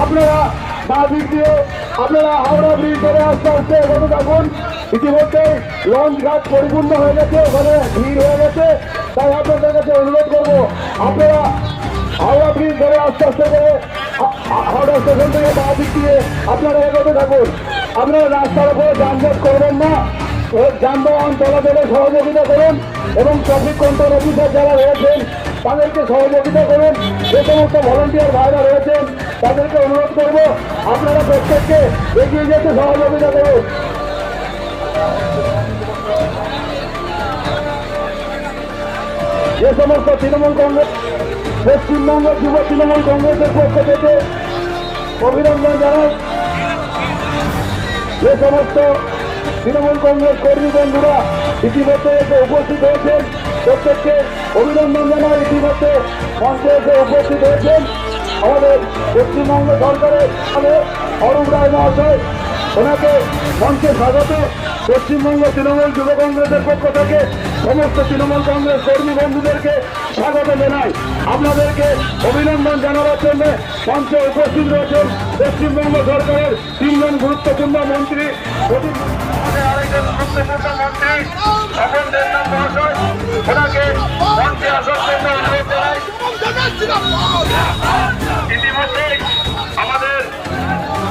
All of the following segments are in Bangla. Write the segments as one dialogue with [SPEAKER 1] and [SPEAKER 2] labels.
[SPEAKER 1] আপনারা বাঁ দিক দিয়ে আপনারা হাওড়া ব্রিজ ধরে আস্তে আস্তে এগোতে থাকুন। ইতিমধ্যে লঞ্চ ঘাট পরিপূর্ণ হয়ে গেছে, ওখানে ভিড় হয়ে গেছে। তাই আপনাদের কাছে অনুরোধ করবো আপনারা হাওড়া ব্রিজ ধরে আস্তে আস্তে করে হাওড়া স্টেশন থেকে বাঁ দিক দিয়ে আপনারা এগোতে থাকুন। আপনারা রাস্তার উপরে যানজট করবেন না, যানবাহন চলাচলে সহযোগিতা করুন এবং ট্রাফিক কন্ট্রোল অফিসার যারা রয়েছেন তাদেরকে সহযোগিতা করুন। যে সমস্ত ভলান্টিয়ার ভাইরা রয়েছেন তাদেরকে অনুরোধ করব আপনারা প্রত্যেককে এগিয়ে যেতে সহযোগিতা করুন। যে সমস্ত তৃণমূল কংগ্রেস পশ্চিমবঙ্গ যুব তৃণমূল কংগ্রেসের পক্ষ থেকে অভিনন্দন জানাই। যে সমস্ত তৃণমূল কংগ্রেস কর্মী বন্ধুরা ইতিমধ্যে এসে উপস্থিত হয়েছেন প্রত্যেককে অভিনন্দন জানাই। ইতিমধ্যে মঞ্চে এসে উপস্থিত হয়েছেন আমাদের পশ্চিমবঙ্গ সরকারের অরূপ রায় মহাশয়, ওনাকে মঞ্চে স্বাগত। পশ্চিমবঙ্গ তৃণমূল যুব কংগ্রেসের পক্ষ থেকে সমস্ত তৃণমূল কংগ্রেস কর্মী বন্ধুদেরকে স্বাগত জানাই। আপনাদেরকে অভিনন্দন জানাবার জন্য মঞ্চে উপস্থিত রয়েছেন পশ্চিমবঙ্গ সরকারের তিনজন গুরুত্বপূর্ণ মন্ত্রী, আরেকজন গুরুত্বপূর্ণ মন্ত্রী স্বপন দেবনাথ মহাশয়, ওনাকে মঞ্চে আসার জন্য অনুরোধ জানাই। ইতিমধ্যে আমাদের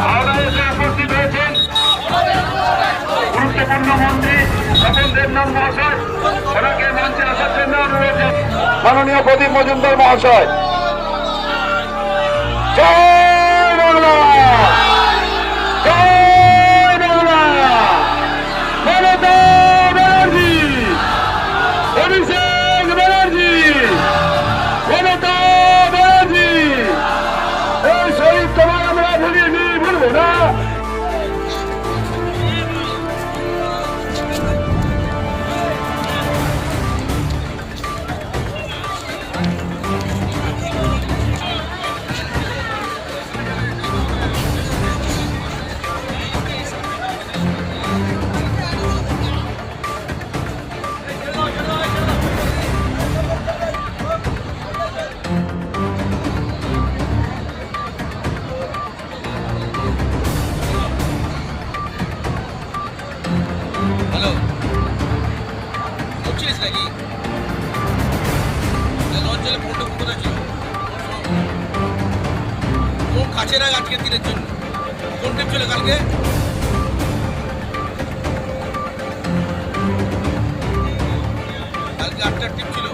[SPEAKER 1] হাওড়ায় এসে উপস্থিত হয়েছেন গুরুত্বপূর্ণ মন্ত্রী স্বপন দেবনাথ মহাশয়, ওনাকে মঞ্চে আসার জন্য অনুরোধ জানাই। মাননীয় প্রদীপ মজুমদার মহাশয়, জয় বাংলা, জয় বাংলা, মমতা ব্যানার্জি, অভিষেক ব্যানার্জি, মমতা ব্যানার্জি, এই শহীদ তোমার আমরা ভুলিনি, ভুলবো না।
[SPEAKER 2] হ্যালো, করছিস নাকি? অঞ্চলে ফোনটা কোথায় ছিল? কোন কাছের আগে আজকের দিনের জন্য কোন ট্রিপ ছিল কালকে? কালকে 8টার ট্রিপ ছিল।